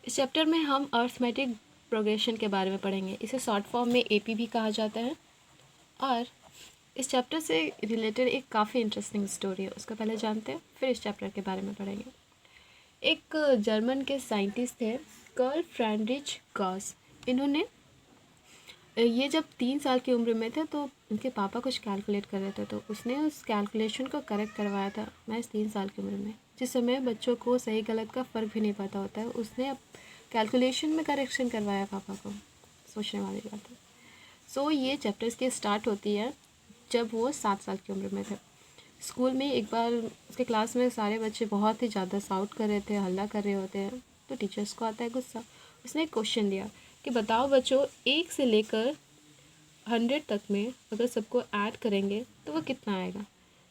इस चैप्टर में हम अर्थमेटिक प्रोग्रेशन के बारे में पढ़ेंगे। इसे शॉर्ट फॉर्म में एपी भी कहा जाता है। और इस चैप्टर से रिलेटेड एक काफ़ी इंटरेस्टिंग स्टोरी है, उसको पहले जानते हैं, फिर इस चैप्टर के बारे में पढ़ेंगे। एक जर्मन के साइंटिस्ट थे कार्ल फ्रेडरिच गॉस। इन्होंने ये जब 3 साल की उम्र में थे तो उनके पापा कुछ कैलकुलेट कर रहे थे, तो उसने उस कैलकुलेशन को करेक्ट करवाया था महज 3 साल की उम्र में। जिस समय बच्चों को सही गलत का फ़र्क भी नहीं पता होता है, उसने अब कैलकुलेशन में करेक्शन करवाया पापा को। सोचने वाली बात है। सो ये चैप्टर्स की स्टार्ट होती है जब वो 7 साल की उम्र में थे। स्कूल में एक बार उसके क्लास में सारे बच्चे बहुत ही ज़्यादा शाउट कर रहे थे, हल्ला कर रहे होते हैं, तो टीचर्स को आता है गुस्सा। उसने एक क्वेश्चन दिया कि बताओ बच्चों, 1 से लेकर 100 तक में अगर सबको ऐड करेंगे तो वो कितना आएगा।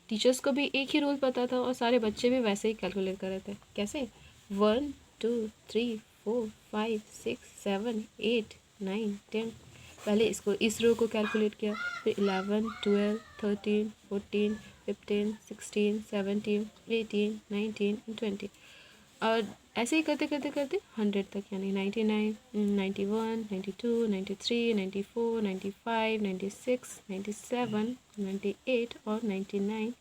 टीचर्स को भी एक ही रूल पता था और सारे बच्चे भी वैसे ही कैलकुलेट कर रहे थे। कैसे? 1 2 3 4 5 6 7 8 9 10। पहले इसको इस रो को कैलकुलेट किया, फिर 11 12 13 14 15 16 17 18 19 20, और ऐसे ही करते करते करते 100 तक, यानी 99 91 92 93 94 95 96 97 98 और 99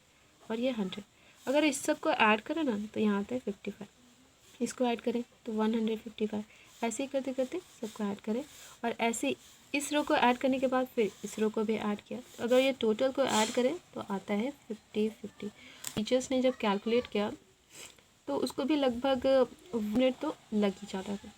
और ये 100। अगर इस सब को ऐड करें ना तो यहाँ आता है 55। इसको ऐड करें तो 155। ऐसे ही करते करते सबको ऐड करें, और ऐसे इस रो को ऐड करने के बाद फिर इस रो को भी ऐड किया। तो अगर ये टोटल को ऐड करें तो आता है 50। टीचर्स ने जब कैलकुलेट किया तो उसको भी लगभग मिनट तो लग ही जाता था।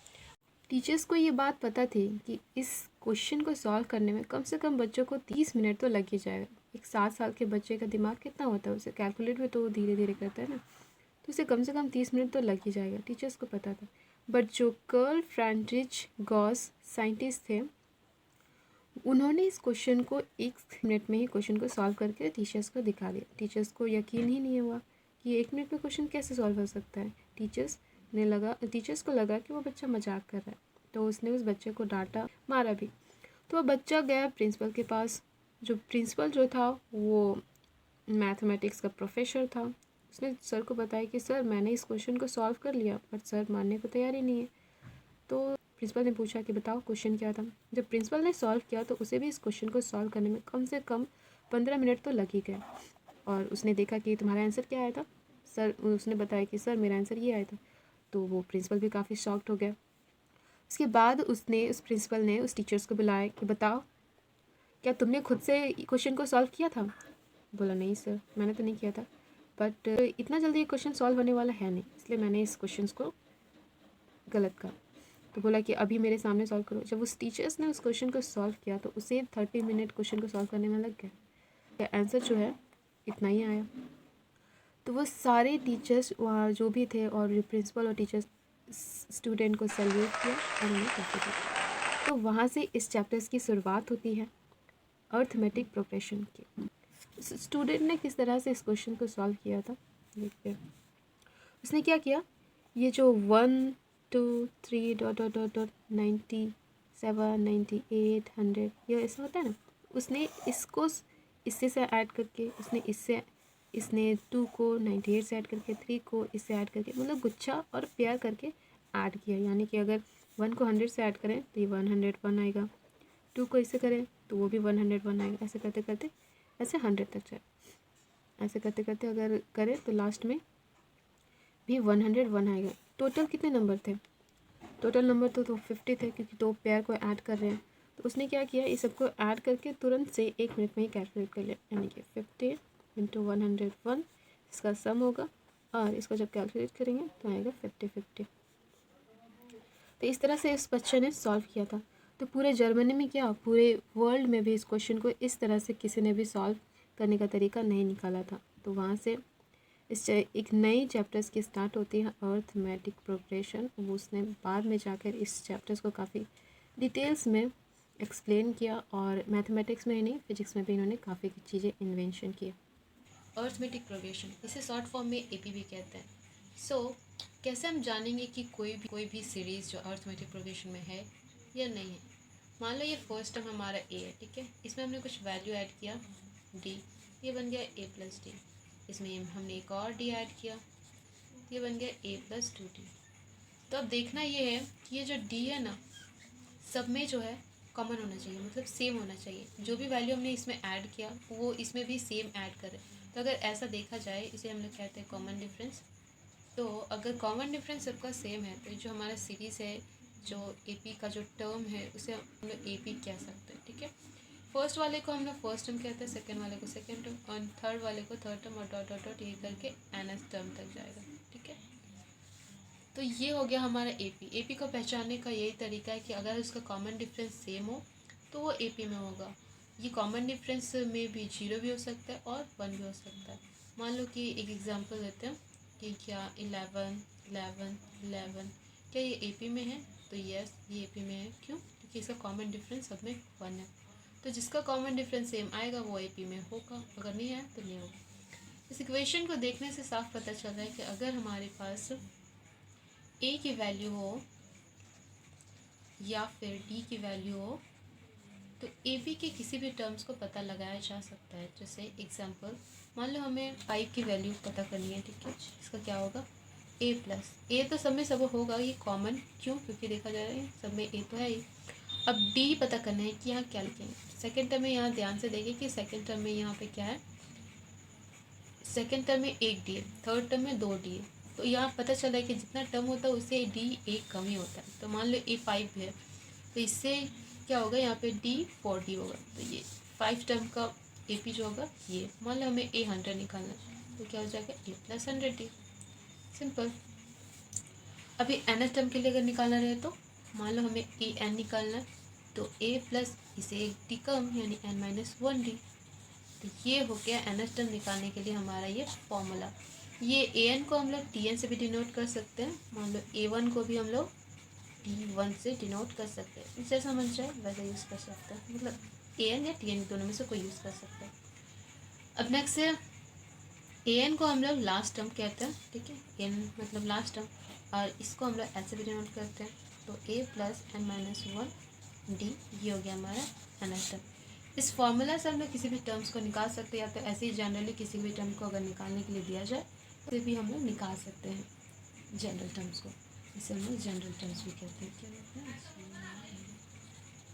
टीचर्स को ये बात पता थी कि इस क्वेश्चन को सॉल्व करने में कम से कम बच्चों को 30 मिनट तो लग ही जाएगा। एक 7 साल के बच्चे का दिमाग कितना होता है, उसे कैलकुलेट भी तो धीरे धीरे करता है ना, तो उसे कम से कम 30 मिनट तो लग ही जाएगा। टीचर्स को पता था। बट जो कार्ल फ्रेडरिच गॉस साइंटिस्ट थे, उन्होंने इस क्वेश्चन को 1 मिनट में ही क्वेश्चन को सॉल्व करके टीचर्स को दिखा दिया। टीचर्स को यकीन ही नहीं हुआ कि 1 मिनट में क्वेश्चन कैसे सॉल्व हो सकता है। टीचर्स को लगा कि वो बच्चा मजाक कर रहा है, तो उसने उस बच्चे को डांटा, मारा भी। तो वो बच्चा गया प्रिंसिपल के पास। जो प्रिंसिपल जो था वो मैथमेटिक्स का प्रोफेसर था। उसने सर को बताया कि सर मैंने इस क्वेश्चन को सॉल्व कर लिया, बट सर मानने को तैयार ही नहीं है। तो प्रिंसिपल ने पूछा कि बताओ क्वेश्चन क्या था। जब प्रिंसिपल ने सॉल्व किया तो उसे भी इस क्वेश्चन को सॉल्व करने में कम से कम 15 मिनट तो लग ही गए। और उसने देखा कि तुम्हारा आंसर क्या आया था। उसने बताया कि सर मेरा आंसर ये आया था। तो वो प्रिंसिपल भी काफ़ी शॉक्ड हो गया। उसके बाद उस प्रिंसिपल ने उस टीचर्स को बुलाया कि बताओ, क्या तुमने खुद से क्वेश्चन को सॉल्व किया था? बोला नहीं सर, मैंने तो नहीं किया था, बट इतना जल्दी ये क्वेश्चन सॉल्व होने वाला है नहीं, इसलिए मैंने इस क्वेश्चन को गलत कहा। तो बोला कि अभी मेरे सामने सॉल्व करो। जब उस टीचर्स ने उस क्वेश्चन को सॉल्व किया तो उसे 30 मिनट क्वेश्चन को सॉल्व करने में लग गया। आंसर जो है इतना ही आया। तो वो सारे टीचर्स वहाँ जो भी थे और जो प्रिंसिपल और टीचर्स स्टूडेंट को सैल्यूट किया और उन्हें टॉफी दी। तो वहाँ से इस चैप्टर्स की शुरुआत होती है अर्थमेटिक प्रोग्रेशन की। स्टूडेंट ने किस तरह से इस क्वेश्चन को सॉल्व किया था देखते हैं। उसने क्या किया, ये जो 1 2 3 डॉट डॉट डॉट डॉट 97 98 100 ये ऐसा होता है ना, उसने इसको इससे से ऐड करके इसने 2 को 98 से ऐड करके, 3 को इससे ऐड करके, मतलब गुच्छा और पेयर करके ऐड किया। यानी कि अगर 1 को 100 से ऐड करें तो ये 101 आएगा, 2 को इससे करें तो वो भी 101 आएगा। ऐसे करते करते ऐसे 100 तक जाए। ऐसे करते करते अगर करें तो लास्ट में भी 101 आएगा। टोटल कितने नंबर थे? टोटल नंबर तो 50 थे, क्योंकि 2 पेयर को ऐड कर रहे हैं। तो उसने क्या किया, इस सबको ऐड करके तुरंत से 1 मिनट में ही कैलकुलेट कर लिया। यानी कि 50 इंटू 101 इसका सम होगा, और इसको जब कैलकुलेट करेंगे तो आएगा 50। तो इस तरह से इस बच्चे ने सॉल्व किया था। तो पूरे जर्मनी में क्या, पूरे वर्ल्ड में भी इस क्वेश्चन को इस तरह से किसी ने भी सॉल्व करने का तरीका नहीं निकाला था। तो वहाँ से इस एक नई चैप्टर्स की स्टार्ट होती है अर्थमेटिक प्रोग्रेशन। वो उसने बाद में जाकर इस चैप्टर्स को काफ़ी डिटेल्स में एक्सप्लेन किया, और मैथमेटिक्स में ही नहीं फिजिक्स में भी इन्होंने काफ़ी चीज़ें इन्वेंशन किया। अर्थमेटिक प्रोग्रेशन, इसे शॉर्ट फॉर्म में एपी भी कहते हैं। कैसे हम जानेंगे कि कोई भी सीरीज़ जो अर्थमेटिक प्रोग्रेशन में है या नहीं है। मान लो ये फर्स्ट टर्म हमारा ए है, ठीक है, इसमें हमने कुछ वैल्यू ऐड किया डी, ये बन गया ए प्लस डी। इसमें हमने एक और डी ऐड किया, ये बन गया ए प्लस 2डी। तो अब देखना ये है कि ये जो डी है ना, सब में जो है कॉमन होना चाहिए, मतलब सेम होना चाहिए। जो भी वैल्यू हमने इसमें ऐड किया वो इसमें भी सेम ऐड करें। तो अगर ऐसा देखा जाए, इसे हम लोग कहते हैं कॉमन डिफरेंस। तो अगर कॉमन डिफरेंस सबका सेम है तो जो हमारा सीरीज़ है, जो एपी का जो टर्म है, उसे हम लोग एपी कह सकते हैं, ठीक है। फर्स्ट वाले को हम लोग फर्स्ट टर्म कहते हैं, सेकंड वाले को सेकंड टर्म, और थर्ड वाले को थर्ड टर्म, और डॉट डॉट डॉट ये करके एन टर्म तक जाएगा, ठीक है। तो ये हो गया हमारा एपी। एपी को पहचानने का यही तरीका है कि अगर उसका कॉमन डिफरेंस सेम हो तो वो एपी में होगा। ये कॉमन डिफरेंस में भी 0 भी हो सकता है और 1 भी हो सकता है। मान लो कि एक एग्जांपल देते हैं कि क्या 11 11 11 क्या ये एपी में है? तो यस, ये एपी में है। क्यों? क्योंकि इसका कॉमन डिफरेंस सब में 1 है। तो जिसका कॉमन डिफरेंस सेम आएगा वो एपी में होगा, अगर नहीं आया तो नहीं होगा। इस इक्वेशन को देखने से साफ पता चल रहा है कि अगर हमारे पास ए की वैल्यू हो या फिर डी की वैल्यू हो तो ए बी के किसी भी टर्म्स को पता लगाया जा सकता है। जैसे एग्जांपल, मान लो हमें 5 की वैल्यू पता करनी है, ठीक है। इसका क्या होगा? ए प्लस ए तो सब में सब होगा, ये कॉमन। क्यों? क्योंकि देखा जा रहा है सब में ए तो है ही। अब डी पता करना है कि यहाँ क्या लिखेंगे। सेकेंड टर्म में यहाँ ध्यान से देखें कि सेकेंड टर्म में यहाँ पे क्या है। सेकेंड टर्म में एक डी है, थर्ड टर्म में 2 डी है। तो यहाँ पता चला है कि जितना टर्म होता है उससे डी एक कम ही होता है। तो मान लो ए 5 है तो इससे क्या होगा, यहाँ पे डी 4 डी होगा। तो ये 5 टर्म का ए पी जो होगा ये। मान लो हमें ए 100 निकालना है तो क्या हो जाएगा, ए प्लस 100 डी। सिंपल। अभी एन टर्म के लिए अगर निकालना रहे तो मान लो हमें ए एन निकालना है तो ए प्लस इसे एक डी कम यानी एन माइनस 1 डी। तो ये हो गया एन एस टर्म निकालने के लिए हमारा ये फॉर्मूला। ये ए एन को हम लोग टी एन से भी डिनोट कर सकते हैं। मान लो ए वन को भी हम लोग टी वन से डिनोट कर सकते हैं। जैसा मन चाहे वैसा यूज़ कर सकते हैं, मतलब ए एन या टी एन दोनों में से कोई यूज़ कर सकते हैं। अब नेक्स्ट है ए एन को हम लोग लास्ट टर्म कहते हैं, ठीक है। एन मतलब लास्ट टर्म, और इसको हम लोग ऐसे भी डिनोट करते हैं। तो A plus N minus 1 D, ये हो गया हमारा एन एस टर्म। इस फॉर्मूला से हम लोग किसी भी टर्म्स को निकाल सकते हैं, या तो ऐसे ही जनरली किसी भी टर्म को अगर निकालने के लिए दिया जाए तो भी हम लोग निकाल सकते हैं जनरल टर्म्स को। इसे हम लोग जनरल टर्म्स भी कहते हैं। क्या कहते हैं?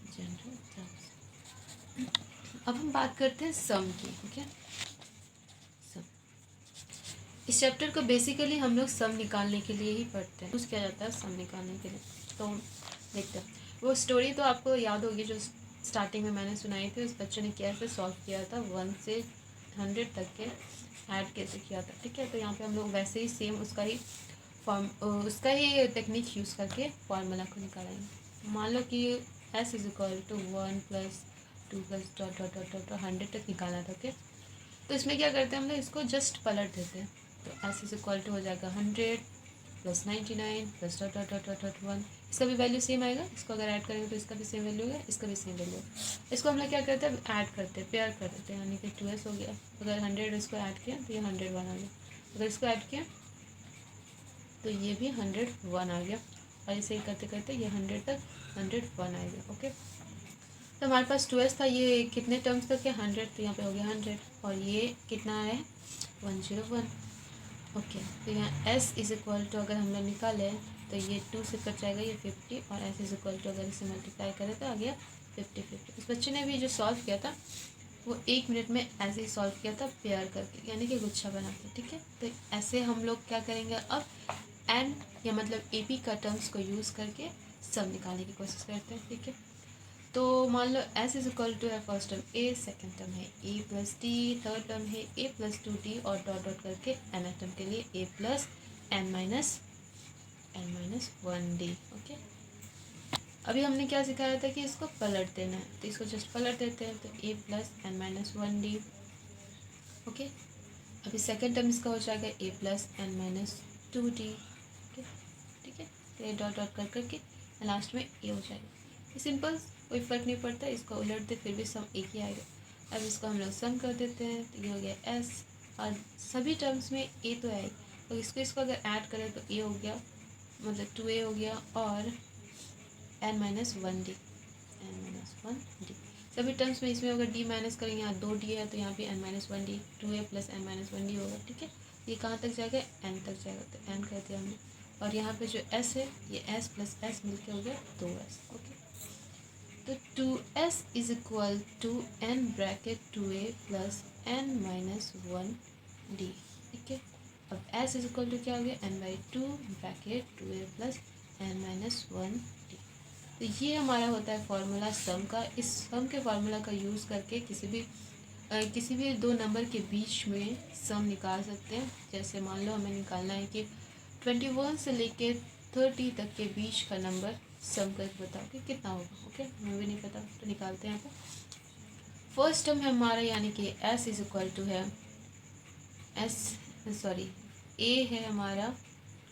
General terms. अब हम बात करते हैं सम की, ठीक है। सम, इस चैप्टर को बेसिकली हम लोग सम निकालने के लिए ही पढ़ते हैं, यूज़ किया जाता है सम निकालने के लिए। तो देखते हैं, वो स्टोरी तो आपको याद होगी जो स्टार्टिंग में मैंने सुनाई थी। उस बच्चे ने कैसे सॉल्व किया था 1 से 100 तक के ऐड कैसे किया था, ठीक है। तो यहाँ पे हम लोग वैसे ही सेम उसका ही टेक्निक यूज़ करके फार्मूला को निकालेंगे। मान लो कि S is equal to 1 plus 2 plus dot dot dot dot 100 तक निकाला था, ओके। तो इसमें क्या करते हैं हम लोग, इसको जस्ट पलट देते हैं। तो एस इज इक्वल टू हो जाएगा 100 plus 99 plus dot dot dot dot 1। इसका भी वैल्यू सेम आएगा। इसको अगर ऐड करेंगे तो इसका भी सेम वैल्यू होगा, इसका भी सेम वैल्यू होगा। इसको हम लोग क्या करते हैं, ऐड करते हैं, पेयर कर देते हैं, यानी कि 2s हो गया। अगर 100 इसको ऐड किया तो ये 101 आ गया। अगर इसको ऐड किया तो ये भी 101 आ गया। और ऐसे ही करते करते ये 100 तक 101 आ गया, ओके। तो हमारे पास 2s था, ये कितने टर्म्स तक है 100, तो यहाँ पे हो गया 100। और ये कितना है 101, ओके। तो यहाँ s इज इक्वल टू अगर हम लोग निकाले तो ये 2 से कट जाएगा, ये 50। और s इज इक्वल टू अगर इसे मल्टीप्लाई करें तो आ गया 50। इस बच्चे ने भी जो सॉल्व किया था वो 1 मिनट में ऐसे ही सॉल्व किया था, पेयर करके, यानी कि गुच्छा बना के, ठीक है। तो ऐसे हम लोग क्या करेंगे अब, एन या मतलब ए पी का टर्म्स को यूज़ करके सब निकालने की कोशिश करते हैं, ठीक है। तो मान लो एस इज इक्वल टू है first term A, second term है A plus T, third term है ए प्लस 2 टी, और डॉट डॉट करके एन टर्म के लिए A plus N minus 1 D, okay. अभी हमने क्या सिखाया था कि इसको पलट देना है, तो इसको जस्ट पलट देते हैं। तो A plus N minus 1 D, okay. अभी सेकेंड टर्म इसका हो जाएगा A plus N minus 2 D, okay, ठीक है। तो ये डॉट डॉट कर करके लास्ट में ए हो जाएगा। ये सिंपल, कोई फ़र्क नहीं पड़ता, इसको उलटते फिर भी सम एक ही आएगा। अब इसको हम लोग सम कर देते हैं तो ये हो गया एस, और सभी टर्म्स में ए तो है, तो इसको अगर ऐड करें तो ए हो गया, मतलब 2a हो गया, और n माइनस 1 डी। सभी टर्म्स में इसमें अगर d माइनस करेंगे, यहाँ 2d है तो यहाँ भी n minus 1 D, 2a plus n minus 1 D होगा, ठीक है। ये कहाँ तक जाएगा, n तक जाएगा, तो n कर दिया हमने। और यहाँ पे जो s है ये s प्लस s मिलके हो गया 2s। ओके, तो 2s is equal to n bracket 2a plus n minus 1d। ठीक है, अब s इज इक्वल टू क्या हो गया, n by 2 bracket 2a plus n minus 1d। तो ये हमारा होता है फॉर्मूला सम का। इस सम के फार्मूला का यूज़ करके किसी भी दो नंबर के बीच में सम निकाल सकते हैं। जैसे मान लो हमें निकालना है कि 21 से लेके 30 तक के बीच का नंबर सम करके बताओ कि कितना होगा। ओके, हमें भी नहीं पता तो निकालते हैं। यहाँ पर फर्स्ट टर्म है हमारा यानी कि s इज इक्वल टू है a है हमारा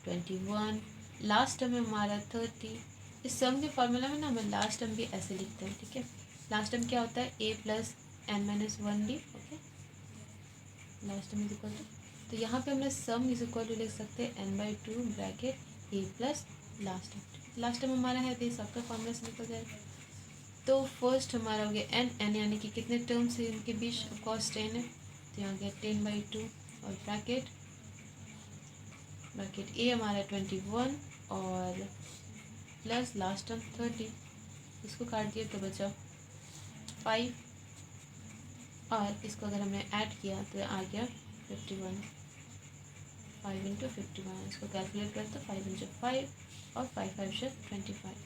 21, लास्ट टर्म है हमारा 30। इस सम के फॉर्मूला में ना हम लास्ट टर्म भी ऐसे लिखते हैं। ठीक है, लास्ट टर्म क्या होता है a plus n minus 1d। Okay, last term is equal to, तो यहाँ पे हमने सम इज इक्वल टू लिख सकते हैं n by 2 bracket a plus last term. Last term हमारा है तो सबका फॉर्मूला से निकल जाएगा। तो फर्स्ट हमारा हो गया n यानी कि कितने टर्म्स है इनके बीच, ऑफकोर्स 10 है, तो यहाँ गया 10 बाई 2 और ब्रैकेट a हमारा 21 और प्लस लास्ट टर्म 30, इसको काट दिया तो बचा 5 और इसको अगर हमने ऐड किया तो आ गया 51। 5 इंटू 51, इसको कैलकुलेट करते 5 इंटू 5 और 5 5 से 25।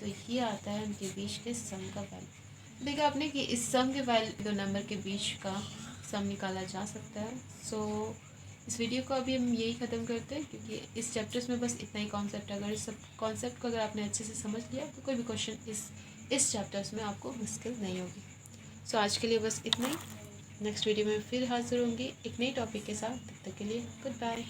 तो ये आता है उनके बीच के सम का वैल्यू। देखा आपने कि इस सम के वैल्यू दो नंबर के बीच का सम निकाला जा सकता है। सो इस वीडियो को अभी हम यही ख़त्म करते हैं क्योंकि इस चैप्टर्स में बस इतना ही कॉन्सेप्ट है। अगर इस सब कॉन्सेप्ट को अगर आपने अच्छे से समझ लिया तो कोई भी क्वेश्चन इस चैप्टर्स में आपको मुश्किल नहीं होगी। सो आज के लिए बस इतना ही। नेक्स्ट वीडियो में फिर हाजिर होंगी एक नई टॉपिक के साथ। तब तक के लिए गुड बाय।